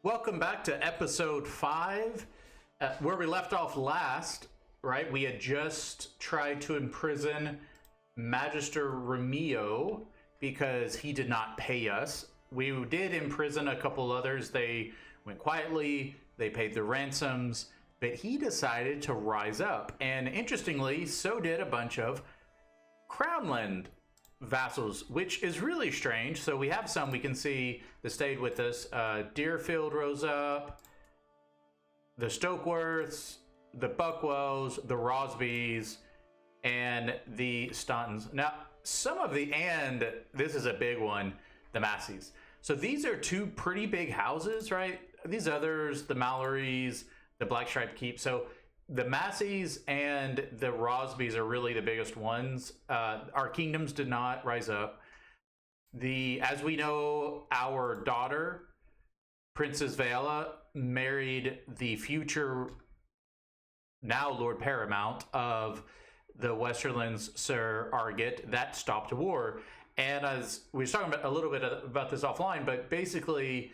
Welcome back to episode 5, where we left off last, right? We had just tried to imprison Magister Remio because he did not pay us. We did imprison a couple others. They went quietly, they paid their ransoms, but he decided to rise up. And interestingly, so did a bunch of Crownland vassals, which is really strange. So we have some we can see that stayed with us. Deerfield rose up, the Stokeworths, the Buckwells, the Rosbys, and the Stauntons. Now, some of the, and this is a big one, the Masseys. So these are two pretty big houses, right? These others, the Mallorys, the Blackstripe Keep. So the Masseys and the Rosbys are really the biggest ones. Our kingdoms did not rise up. As we know, our daughter, Princess Vaella, married the future, now Lord Paramount of the Westerlands, Sir AGOT. That stopped a war. And as we were talking about a little bit about this offline, but basically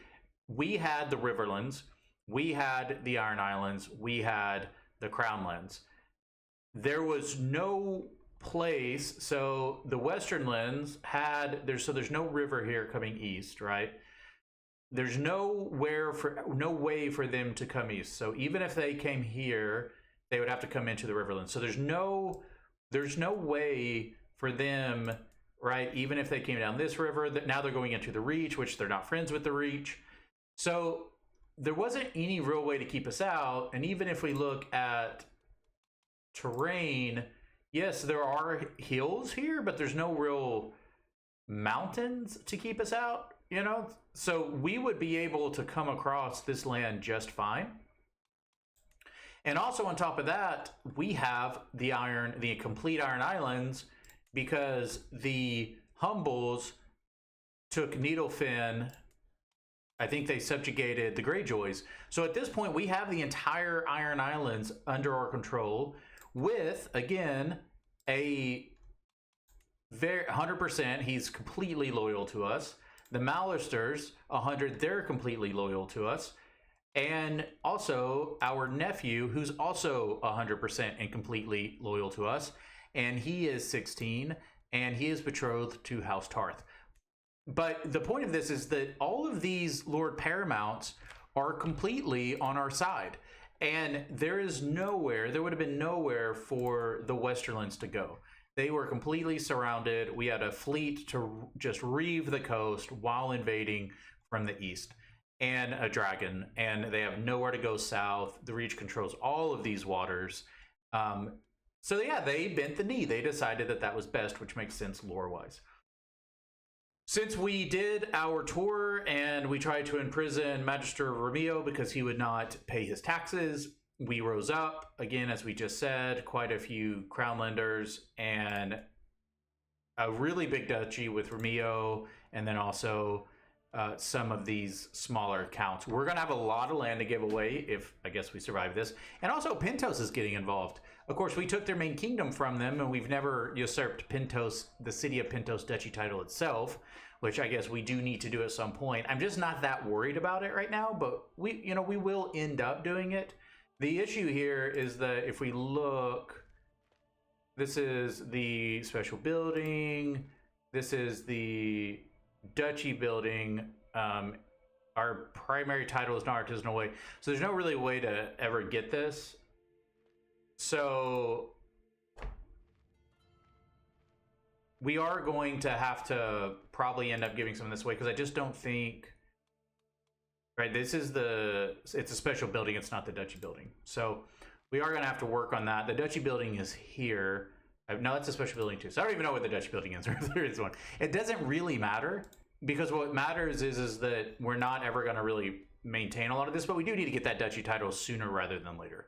we had the Riverlands, we had the Iron Islands, we had the Crownlands. There was no place, so the Westerlands had there's no river here coming east, right? There's no way for them to come east. So even if they came here, they would have to come into the Riverlands. So there's no way for them, right? Even if they came down this river, that now they're going into the Reach, which they're not friends with the Reach. So there wasn't any real way to keep us out. And even if we look at terrain, yes, there are hills here, but there's no real mountains to keep us out, you know? So we would be able to come across this land just fine. And also on top of that, we have the complete Iron Islands, because the Humbles took Needlefin. I think they subjugated the Greyjoys. So at this point, we have the entire Iron Islands under our control with, again, a very 100%. He's completely loyal to us. The Lannisters, 100, they're completely loyal to us. And also our nephew, who's also 100% and completely loyal to us. And he is 16, and he is betrothed to House Tarth. But the point of this is that all of these Lord Paramounts are completely on our side. And there would have been nowhere for the Westerlands to go. They were completely surrounded. We had a fleet to just reeve the coast while invading from the east, and a dragon. And they have nowhere to go south. The Reach controls all of these waters. So yeah, they bent the knee. They decided that that was best, which makes sense lore-wise. Since we did our tour and we tried to imprison Magister Remio because he would not pay his taxes, we rose up, again, as we just said, quite a few Crownlanders and a really big duchy with Remio, and then also some of these smaller counts. We're going to have a lot of land to give away if, I guess, we survive this. And also Pentos is getting involved. Of course, we took their main kingdom from them, and we've never usurped Pentos, the city of Pentos duchy title itself, which I guess we do need to do at some point. I'm just not that worried about it right now, but we will end up doing it. The issue here is that if we look, this is the special building, this is the duchy building. Our primary title is not artisanal way, so there's no really way to ever get this. So we are going to have to probably end up giving some of this away, because I just don't think, right, it's a special building, it's not the duchy building. So we are going to have to work on that. The duchy building is here. No, that's a special building too. So I don't even know what the duchy building is, or if there is one. It doesn't really matter, because what matters is that we're not ever going to really maintain a lot of this, but we do need to get that duchy title sooner rather than later.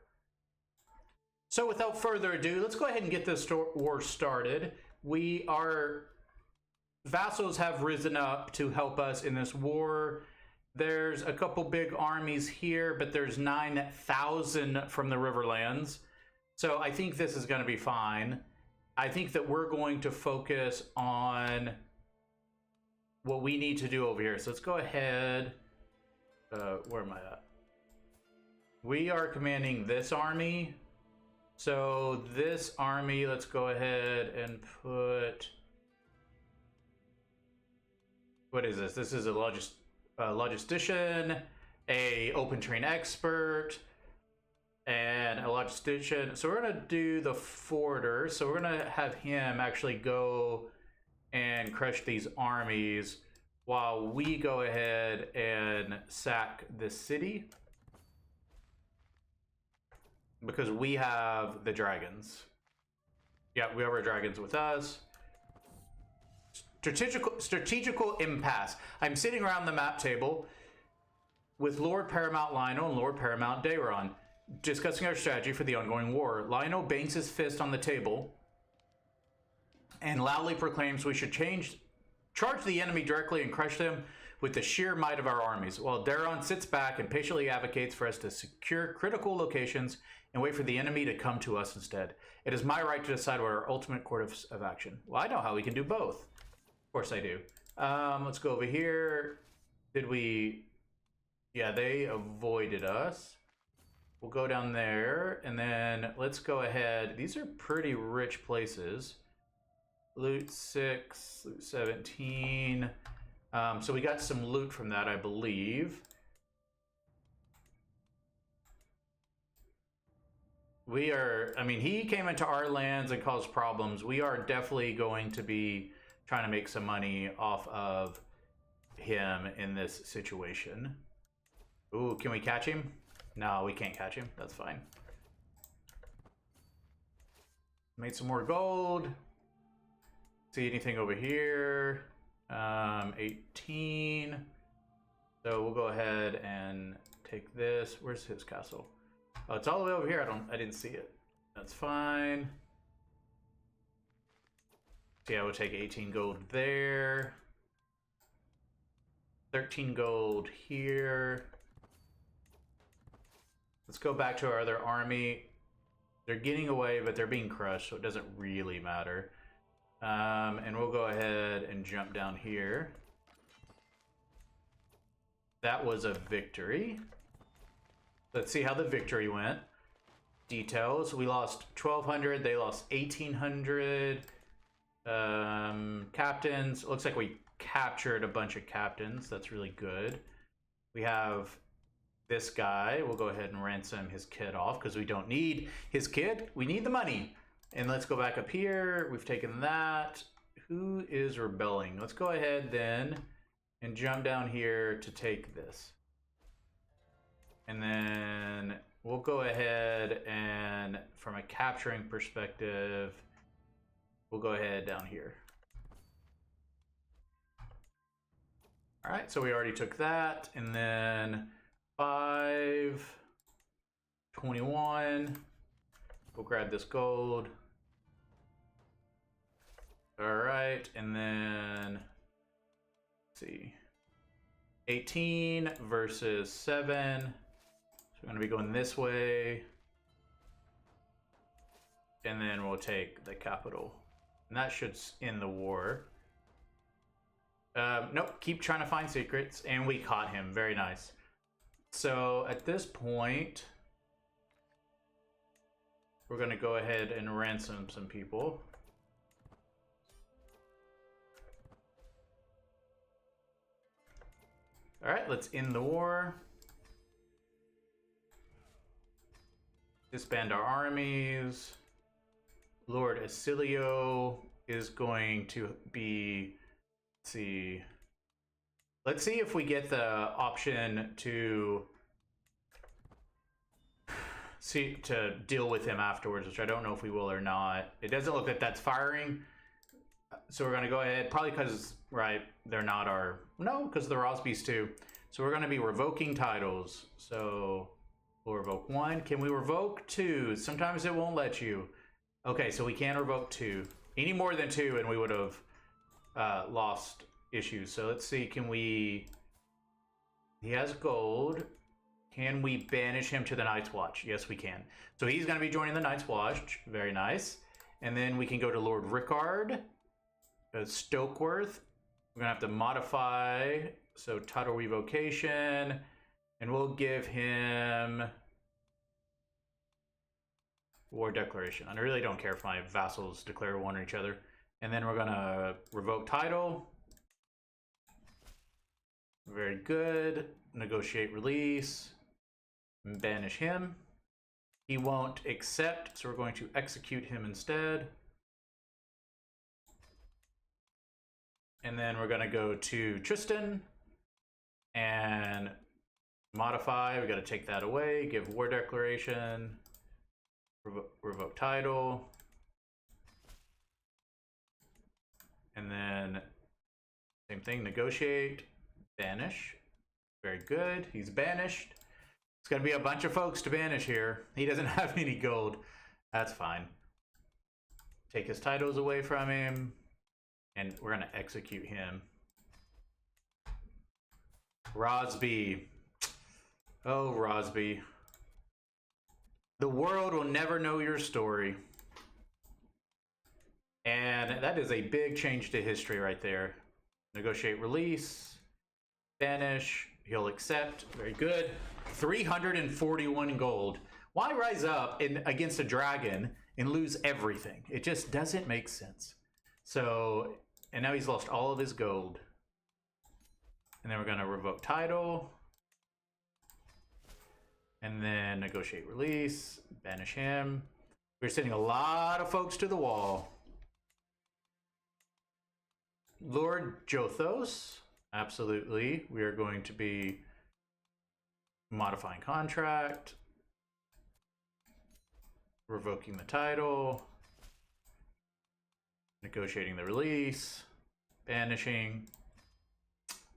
So without further ado, let's go ahead and get this war started. Our vassals have risen up to help us in this war. There's a couple big armies here, but there's 9,000 from the Riverlands. So I think this is going to be fine. I think that we're going to focus on what we need to do over here. So let's go ahead where am I at? We are commanding this army. So this army, let's go ahead and put... What is this? This is a logistician, a open terrain expert, and a logistician. So we're going to do the forder. So we're going to have him actually go and crush these armies while we go ahead and sack this city. Because we have the dragons. Yeah, we have our dragons with us. Strategical impasse. I'm sitting around the map table with Lord Paramount Lionel and Lord Paramount Daeron, discussing our strategy for the ongoing war. Lionel bangs his fist on the table and loudly proclaims we should charge the enemy directly and crush them with the sheer might of our armies, while Daeron sits back and patiently advocates for us to secure critical locations and wait for the enemy to come to us instead. It is my right to decide what our ultimate course of action. Well, I know how we can do both. Of course I do. Let's go over here. Did we... Yeah, they avoided us. We'll go down there, and then let's go ahead. These are pretty rich places. Loot 6, loot 17. So we got some loot from that, I believe. We are, I mean, he came into our lands and caused problems. We are definitely going to be trying to make some money off of him in this situation. Ooh, can we catch him? No, we can't catch him. That's fine. Made some more gold. See anything over here? 18. So we'll go ahead and take this. Where's his castle? Oh, it's all the way over here. I didn't see it. That's fine. So yeah, we'll take 18 gold there. 13 gold here. Let's go back to our other army. They're getting away, but they're being crushed, so it doesn't really matter. And we'll go ahead and jump down here. That was a victory. Let's see how the victory went. Details. We lost 1,200. They lost 1,800. Captains. It looks like we captured a bunch of captains. That's really good. We have this guy. We'll go ahead and ransom his kid off because we don't need his kid. We need the money. And let's go back up here. We've taken that. Who is rebelling? Let's go ahead then and jump down here to take this. And then we'll go ahead and, from a capturing perspective, we'll go ahead down here. All right, so we already took that. And then 5, 21. We'll grab this gold. All right, and then, let's see. 18 versus 7. We're going to be going this way. And then we'll take the capital. And that should end the war. Nope, keep trying to find secrets. And we caught him. Very nice. So at this point, we're going to go ahead and ransom some people. All right, let's end the war. Disband our armies. Lord Acilio is going to be, let's see if we get the option to deal with him afterwards, which I don't know if we will or not. It doesn't look like that's firing. So we're going to go ahead, probably because, right, they're not our, no, because they're Rosbeys too. So we're going to be revoking titles. So we'll revoke 1. Can we revoke 2? Sometimes it won't let you. Okay, so we can revoke 2. Any more than 2 and we would have lost issues. So let's see, can we, he has gold. Can we banish him to the Night's Watch? Yes, we can. So he's going to be joining the Night's Watch. Very nice. And then we can go to Lord Rickard. Stokeworth. We're going to have to modify. So title revocation. And we'll give him war declaration. I really don't care if my vassals declare war on each other. And then we're gonna revoke title. Very good. Negotiate release. Banish him. He won't accept, so we're going to execute him instead. And then we're gonna go to Tristan and modify. We gotta take that away. Give war declaration. Revoke title. And then same thing, negotiate, banish. Very good, he's banished. It's gonna be a bunch of folks to banish here. He doesn't have any gold. That's fine. Take his titles away from him, and we're gonna execute him. Rosby. Oh, Rosby. The world will never know your story. And that is a big change to history right there. Negotiate release. Banish. He'll accept. Very good. 341 gold. Why rise up against a dragon and lose everything? It just doesn't make sense. So, and now he's lost all of his gold. And then we're going to revoke title. And then negotiate release. Banish him. We're sending a lot of folks to the wall. Lord Jothos, absolutely. We are going to be modifying contract, revoking the title, negotiating the release, banishing.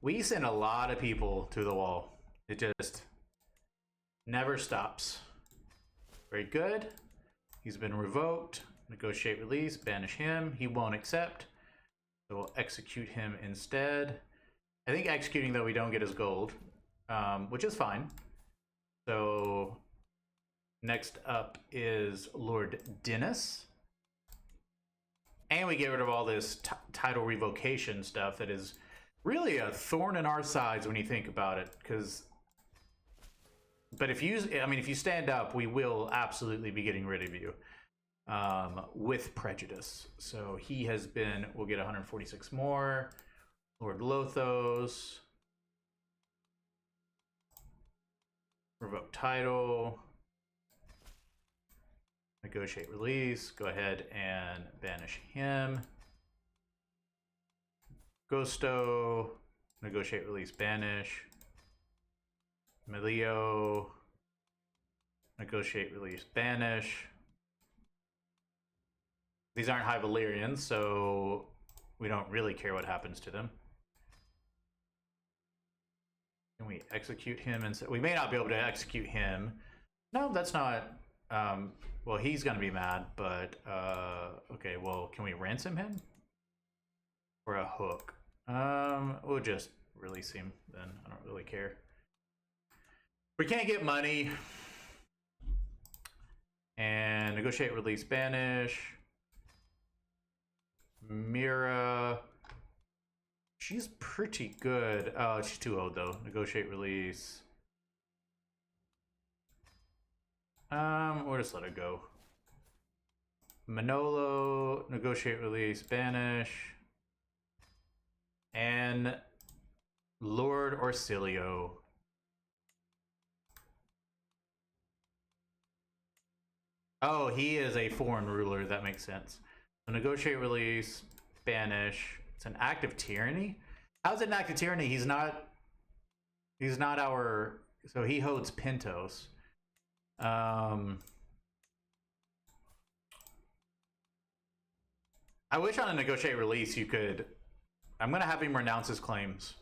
We send a lot of people to the wall. It just never stops. Very good. He's been revoked. Negotiate release, banish him. He won't accept. So we'll execute him instead. I think executing, though, we don't get his gold, which is fine. So next up is Lord Dennis. And we get rid of all this title revocation stuff that is really a thorn in our sides when you think about it. But if you stand up, we will absolutely be getting rid of you. With prejudice. So he has been, we'll get 146 more. Lord Lothos. Revoke title. Negotiate release. Go ahead and banish him. Gusto. Negotiate release, banish. Melio. Negotiate release, banish. These aren't High Valyrians, so we don't really care what happens to them. Can we execute him? And we may not be able to execute him. No, that's not. Well, he's going to be mad, but okay, well, can we ransom him? Or a hook? We'll just release him then. I don't really care. We can't get money. And negotiate, release, banish. Mira, she's pretty good. Oh, she's too old though. Negotiate, release. We'll just let her go. Manolo, negotiate, release, banish. And Lord Orsilio. Oh, he is a foreign ruler. That makes sense. So negotiate, release, banish. It's an act of tyranny. How's it an act of tyranny? He's not our. So he holds Pentos. I wish on a negotiate release you could. I'm gonna have him renounce his claims.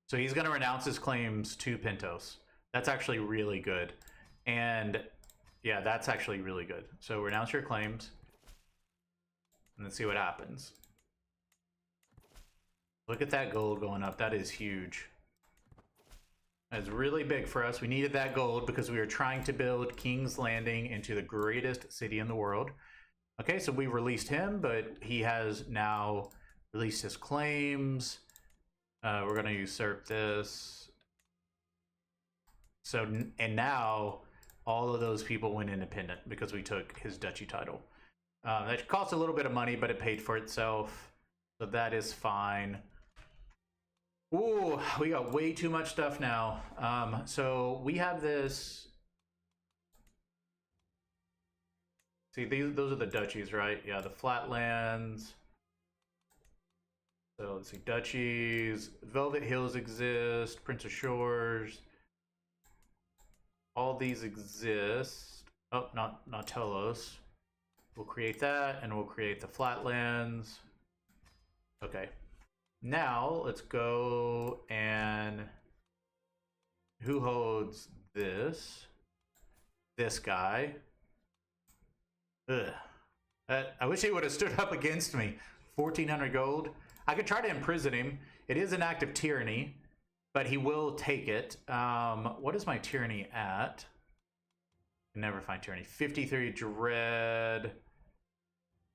So he's gonna renounce his claims to Pentos. That's actually really good. And yeah, that's actually really good. So renounce your claims. And let's see what happens. Look at that gold going up. That is huge. That's really big for us. We needed that gold because we were trying to build King's Landing into the greatest city in the world. Okay, so we released him, but he has now released his claims. We're going to usurp this. So, and now all of those people went independent because we took his duchy title. That cost a little bit of money, but it paid for itself. So that is fine. Ooh, we got way too much stuff now. So we have this. See, those are the duchies, right? Yeah, the Flatlands. So let's see, duchies. Velvet Hills exist. Prince of Shores. All these exist. Oh, not Telos. We'll create that, and we'll create the Flatlands. Okay. Now, let's go and... Who holds this? This guy. Ugh. I wish he would have stood up against me. 1,400 gold. I could try to imprison him. It is an act of tyranny, but he will take it. What is my tyranny at? I never find tyranny. 53 dread.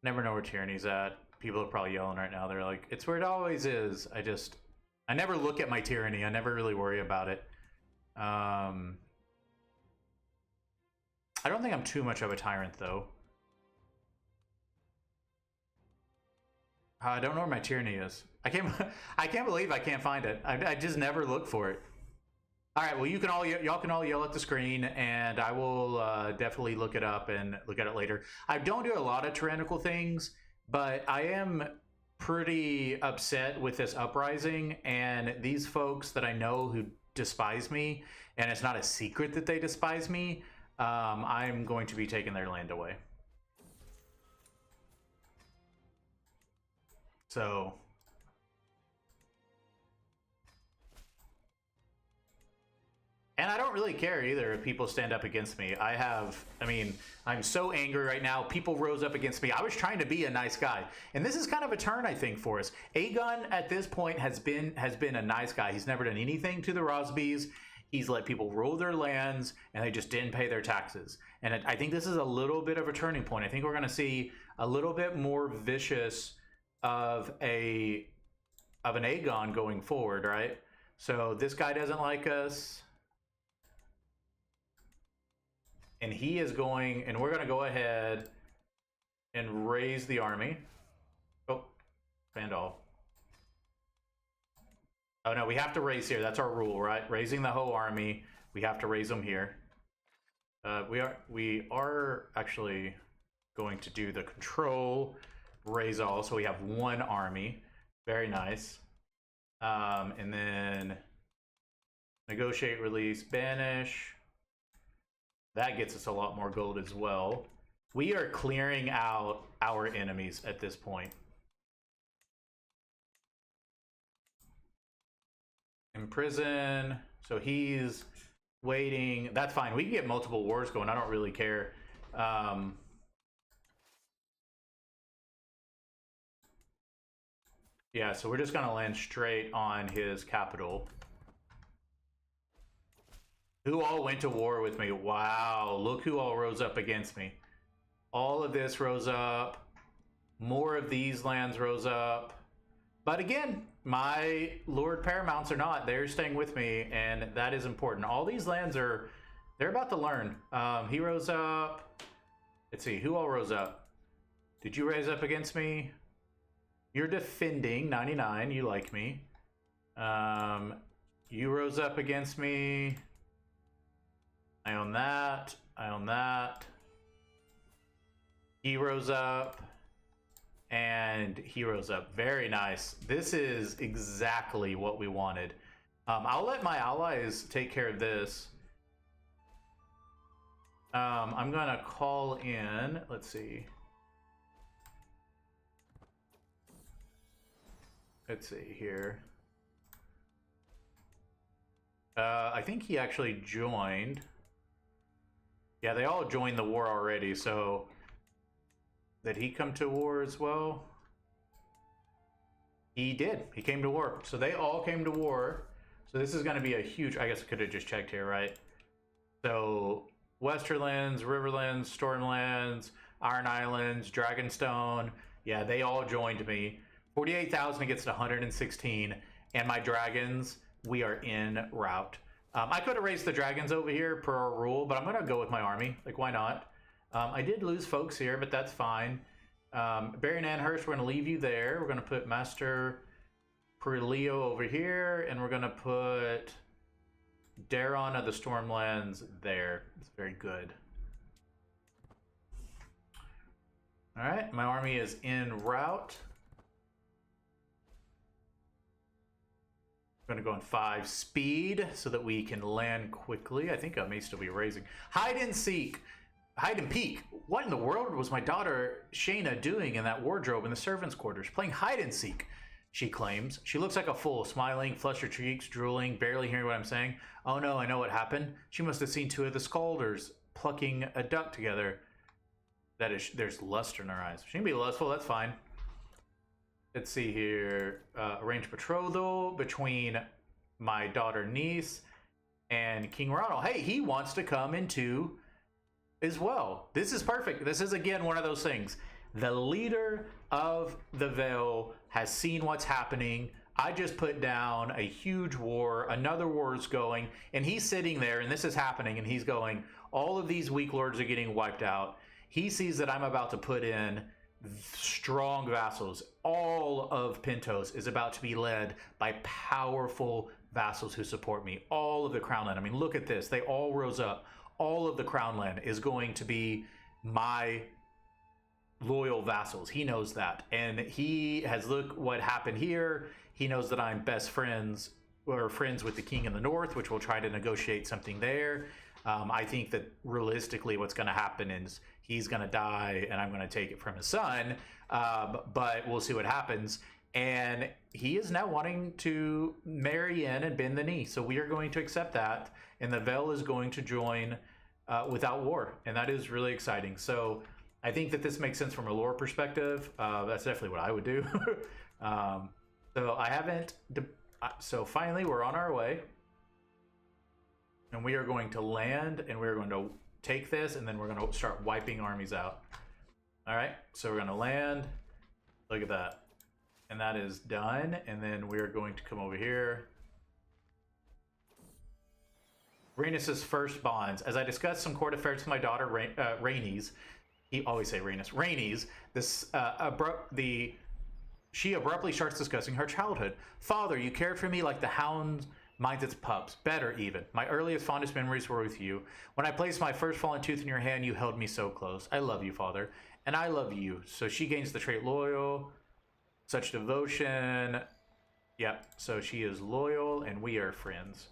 Never know where tyranny's at. People are probably yelling right now. They're like, it's where it always is. I never look at my tyranny. I never really worry about it. I don't think I'm too much of a tyrant, though. I don't know where my tyranny is. I can't believe I can't find it. I just never look for it. All right, well, y'all can all yell at the screen, and I will definitely look it up and look at it later. I don't do a lot of tyrannical things, but I am pretty upset with this uprising, and these folks that I know who despise me, and it's not a secret that they despise me, I'm going to be taking their land away. So... And I don't really care either if people stand up against me. I'm so angry right now. People rose up against me. I was trying to be a nice guy. And this is kind of a turn, I think, for us. Aegon, at this point, has been a nice guy. He's never done anything to the Rosbys. He's let people rule their lands, and they just didn't pay their taxes. And I think this is a little bit of a turning point. I think we're going to see a little bit more vicious of an Aegon going forward, right? So this guy doesn't like us. And he is going, and we're going to go ahead and raise the army. Oh, Vandal. Oh no, we have to raise here. That's our rule, right? Raising the whole army. We have to raise them here. We are actually going to do the control, raise all. So we have one army. Very nice. And then negotiate, release, banish. That gets us a lot more gold as well. We are clearing out our enemies at this point. Imprison. So he's waiting. That's fine. We can get multiple wars going. I don't really care. Yeah, so we're just going to land straight on his capital. Who all went to war with me? Wow, look who all rose up against me. All of this rose up. More of these lands rose up. But again, my Lord Paramounts are not. They're staying with me, and that is important. All these lands they're about to learn. He rose up. Let's see, who all rose up? Did you raise up against me? You're defending, 99, you like me. You rose up against me. I own that. I own that. He rose up. And he rose up. Very nice. This is exactly what we wanted. I'll let my allies take care of this. I'm going to call in. Let's see. Let's see here. I think he actually joined. Yeah, they all joined the war already, so... Did he come to war as well? He did. He came to war. So they all came to war. So this is going to be a huge... I guess I could have just checked here, right? So Westerlands, Riverlands, Stormlands, Iron Islands, Dragonstone. Yeah, they all joined me. 48,000 against 116. And my dragons, we are en route I could have raised the dragons over here per our rule, but I'm going to go with my army. Like, why not? I did lose folks here, but that's fine. Baron Anhurst, we're going to leave you there. We're going to put Master Perleo over here, and we're going to put Daron of the Stormlands there. It's very good. All right, my army is en route. I'm going to go in 5 speed so that we can land quickly. I think I may still be raising. Hide and seek. Hide and peek. What in the world was my daughter Shayna doing in that wardrobe in the servants' quarters? Playing hide and seek, she claims. She looks like a fool, smiling, flushed cheeks, drooling, barely hearing what I'm saying. Oh no, I know what happened. She must have seen 2 of the Scalders plucking a duck together. That is, there's luster in her eyes. She can be lustful, that's fine. Let's see here. Arranged betrothal between my daughter niece and King Ronald. Hey, he wants to come into as well. This is perfect. This is, again, one of those things. The leader of the Vael has seen what's happening. I just put down a huge war. Another war is going. And he's sitting there, and this is happening, and he's going, all of these weak lords are getting wiped out. He sees that I'm about to put in strong vassals. All of Pentos is about to be led by powerful vassals who support me. All of the Crownland. I mean, look at this. They all rose up. All of the Crownland is going to be my loyal vassals. He knows that. And he has looked what happened here. He knows that I'm best friends or friends with the king in the north, which will try to negotiate something there. I think that realistically what's going to happen is he's going to die and I'm going to take it from his son. But we'll see what happens. And he is now wanting to marry in and bend the knee. So we are going to accept that. And the Vael is going to join without war. And that is really exciting. So I think that this makes sense from a lore perspective. That's definitely what I would do. So I haven't... So finally, we're on our way. And we are going to land, and we're going to take this, and then we're going to start wiping armies out. All right, so we're going to land. Look at that. And that is done. And then we're going to come over here. Rhaenys' first bonds. As I discussed some court affairs with my daughter, Rhaenys, he always say Rhaenys, she abruptly starts discussing her childhood. Father, you cared for me like the hound minds its pups. Better even. My earliest, fondest memories were with you. When I placed my first fallen tooth in your hand, you held me so close. I love you, Father. And I love you. So she gains the trait loyal. Such devotion. Yep. So she is loyal, and we are friends.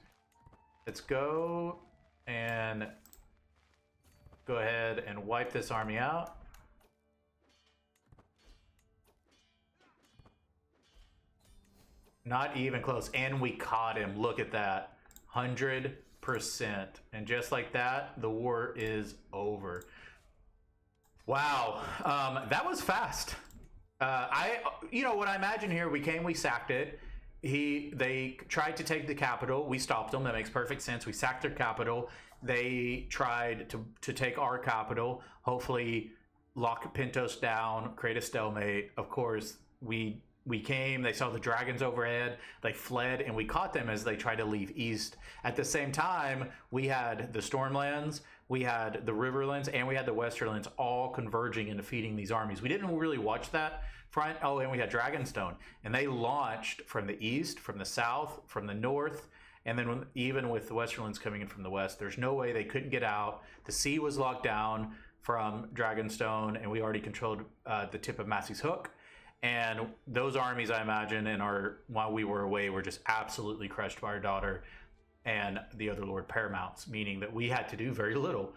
Let's go and go ahead and wipe this army out. Not even close. And we caught him. Look at that. 100%. And just like that, the war is over. Wow. That was fast. What I imagine here, we sacked it. They tried to take the capital. We stopped them. That makes perfect sense. We sacked their capital. They tried to take our capital. Hopefully lock Pentos down, create a stalemate. Of course, we came, they saw the dragons overhead, they fled, and we caught them as they tried to leave east. At the same time, we had the Stormlands, we had the Riverlands, and we had the Westerlands all converging and defeating these armies. We didn't really watch that front. Oh, and we had Dragonstone. And they launched from the east, from the south, from the north, and then even with the Westerlands coming in from the west, there's no way they couldn't get out. The sea was locked down from Dragonstone, and we already controlled the tip of Massey's Hook. And those armies, I imagine, while we were away, were just absolutely crushed by our daughter and the other Lord Paramounts, meaning that we had to do very little.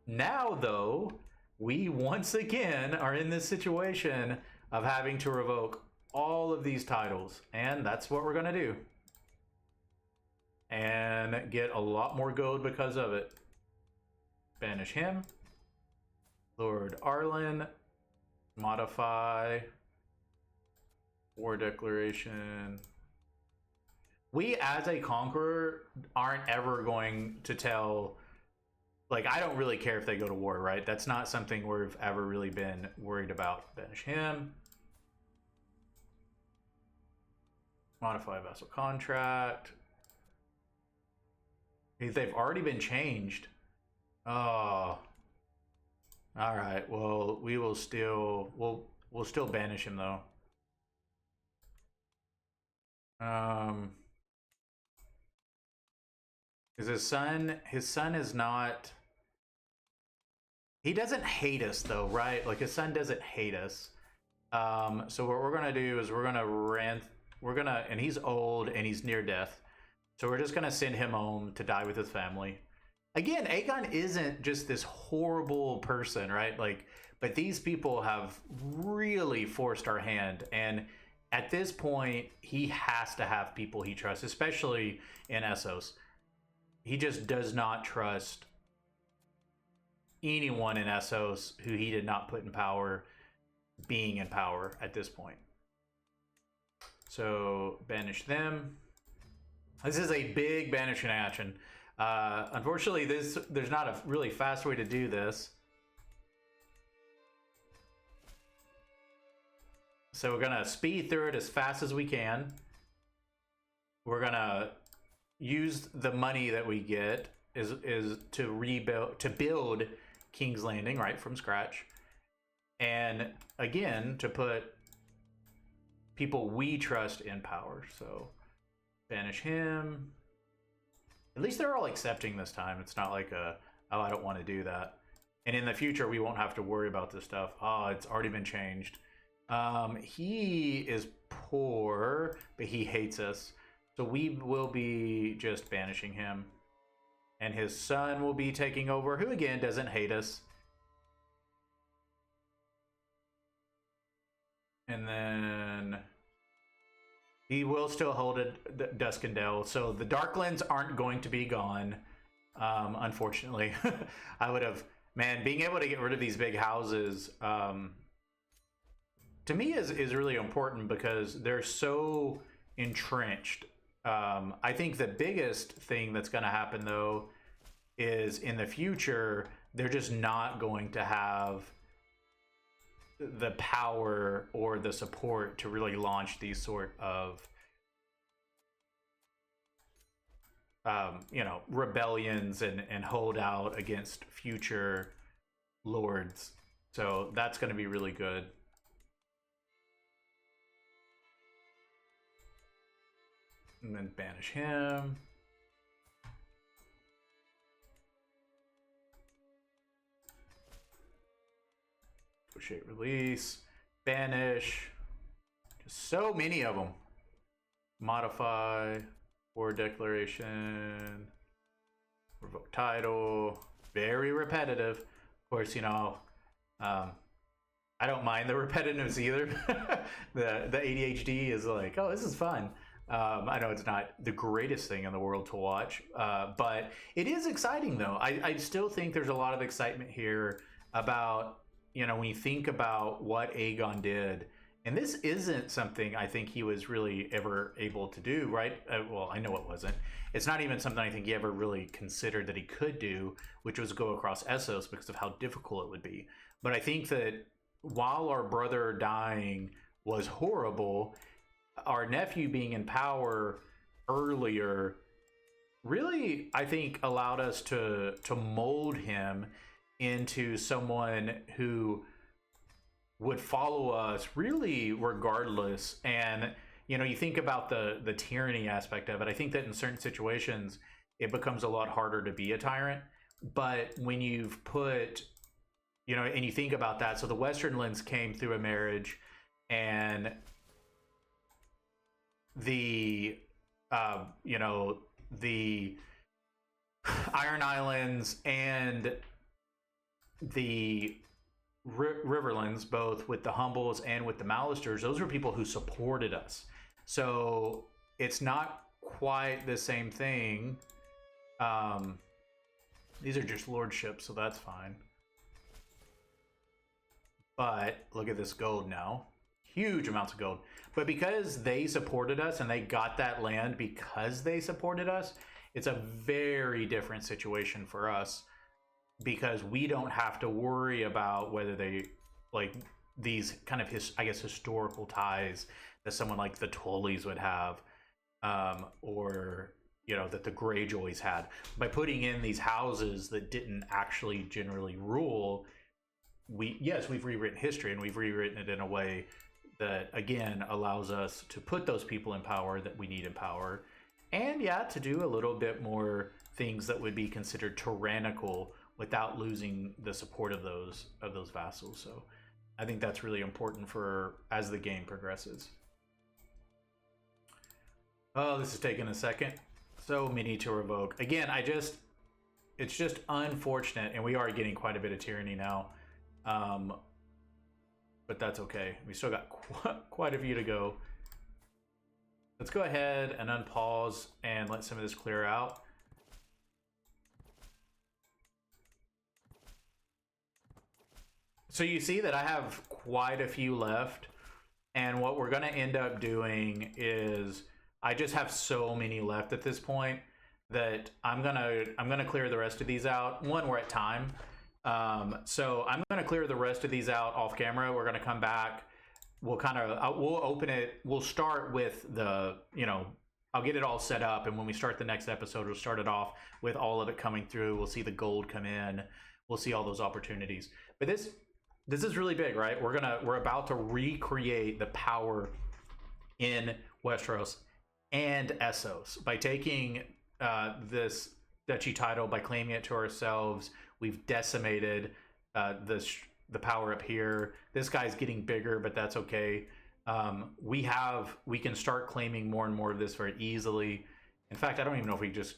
Now, though, we once again are in this situation of having to revoke all of these titles, and that's what we're going to do. And get a lot more gold because of it. Banish him. Lord Arlen. Modify. War declaration. We, as a conqueror, aren't ever going to tell... Like, I don't really care if they go to war, right? That's not something we've ever really been worried about. Banish him. Modify vassal contract. They've already been changed. Oh. Alright, well, we will still... We'll still banish him, though. Is his son... His son is not... He doesn't hate us, though, right? Like, his son doesn't hate us. So what we're gonna do is we're gonna... And he's old, and he's near death. So we're just gonna send him home to die with his family. Again, Aegon isn't just this horrible person, right? Like, but these people have really forced our hand, and at this point, he has to have people he trusts, especially in Essos. He just does not trust anyone in Essos who he did not put in power being in power at this point. So, banish them. This is a big banishing action. Unfortunately, there's not a really fast way to do this. So we're gonna speed through it as fast as we can. We're gonna use the money that we get is to build King's Landing right from scratch, and again to put people we trust in power. So banish him. At least they're all accepting this time. It's not like oh, I don't want to do that. And in the future, we won't have to worry about this stuff. Oh, it's already been changed. He is poor, but he hates us. So we will be just banishing him. And his son will be taking over, who again doesn't hate us. And then... he will still hold it, Duskendale. So the Darklands aren't going to be gone, unfortunately. I would have... Man, being able to get rid of these big houses, to me, is really important because they're so entrenched. I think the biggest thing that's going to happen, though, is in the future, they're just not going to have the power or the support to really launch these sort of you know, rebellions and hold out against future lords. So that's going to be really good. And then banish him. Negotiate release. Banish. Just so many of them. Modify. War declaration. Revoke title. Very repetitive. Of course, you know, I don't mind the repetitiveness either. the ADHD is like, oh, this is fun. I know it's not the greatest thing in the world to watch, but it is exciting, though. I still think there's a lot of excitement here about, you know, when you think about what Aegon did. And this isn't something I think he was really ever able to do, right? Well, I know it wasn't. It's not even something I think he ever really considered that he could do, which was go across Essos because of how difficult it would be. But I think that while our brother dying was horrible, our nephew being in power earlier really, I think, allowed us to mold him into someone who would follow us really regardless. And, you know, you think about the tyranny aspect of it. I think that in certain situations, it becomes a lot harder to be a tyrant. But when you've put, you know, and you think about that, so the Westerlands came through a marriage, and the you know, the Iron Islands and the Riverlands, both with the Humbles and with the Lannisters, those were people who supported us. So it's not quite the same thing. These are just lordships, so that's fine. But look at this gold now. Huge amounts of gold. But because they supported us and they got that land because they supported us, it's a very different situation for us, because we don't have to worry about whether they, like, these kind of I guess historical ties that someone like the Tullys would have, or that the Greyjoys had. By putting in these houses that didn't actually generally rule, we've rewritten history, and we've rewritten it in a way that, again, allows us to put those people in power that we need in power, and to do a little bit more things that would be considered tyrannical without losing the support of those vassals. So I think that's really important for as the game progresses. Oh, this is taking a second. So many to revoke. Again, it's just unfortunate, and we are getting quite a bit of tyranny now. But that's okay. We still got quite a few to go. Let's go ahead and unpause and let some of this clear out. So you see that I have quite a few left, and what we're going to end up doing is I just have so many left at this point that I'm gonna clear the rest of these out. One, we're at time. So I'm going to clear the rest of these out off camera. We're going to come back. We'll open it. We'll start with the, I'll get it all set up. And when we start the next episode, we'll start it off with all of it coming through. We'll see the gold come in. We'll see all those opportunities. But this is really big, right? We're about to recreate the power in Westeros and Essos by taking this duchy title, by claiming it to ourselves. We've decimated the power up here. This guy's getting bigger, but that's okay. We can start claiming more and more of this very easily. In fact, I don't even know if we just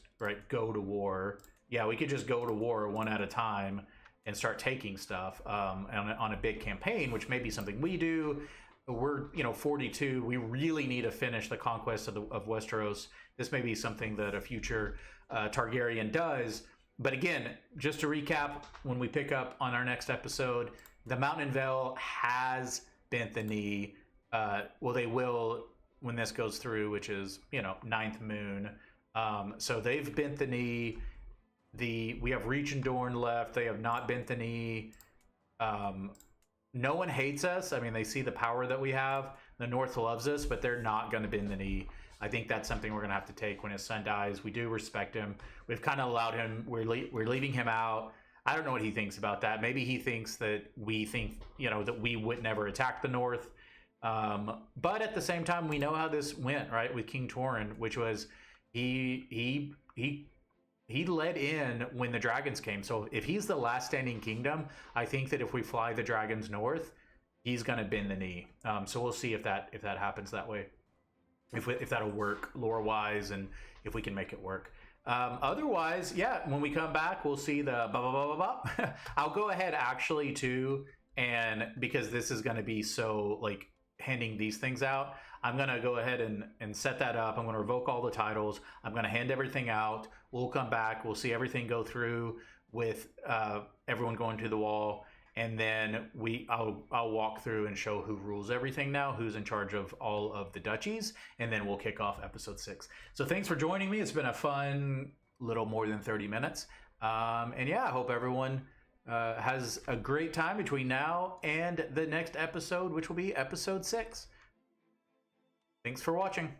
go to war. Yeah, we could just go to war one at a time and start taking stuff on a big campaign, which may be something we do. We're 42. We really need to finish the conquest of Westeros. This may be something that a future Targaryen does. But again, just to recap, when we pick up on our next episode, the Mountain and Vale has bent the knee. Well, they will when this goes through, which is, 9th moon. So they've bent the knee. We have Reach and Dorne left. They have not bent the knee. No one hates us. I mean, they see the power that we have. The North loves us, but they're not going to bend the knee. I think that's something we're going to have to take when his son dies. We do respect him. We've kind of allowed him. We're leaving him out. I don't know what he thinks about that. Maybe he thinks that we think, that we would never attack the North. But at the same time, we know how this went, right? With King Torrhen, which was he led in when the dragons came. So if he's the last standing kingdom, I think that if we fly the dragons north, he's going to bend the knee. So we'll see if that happens that way. If that'll work lore-wise, and if we can make it work. Otherwise, when we come back, we'll see the blah, blah, blah, blah, blah. I'll go ahead actually too, and because this is going to be so handing these things out, I'm going to go ahead and set that up. I'm going to revoke all the titles. I'm going to hand everything out. We'll come back. We'll see everything go through with everyone going to the wall. And then I'll walk through and show who rules everything now, who's in charge of all of the duchies, and then we'll kick off episode 6. So thanks for joining me. It's been a fun little more than 30 minutes. And I hope everyone has a great time between now and the next episode, which will be episode 6. Thanks for watching.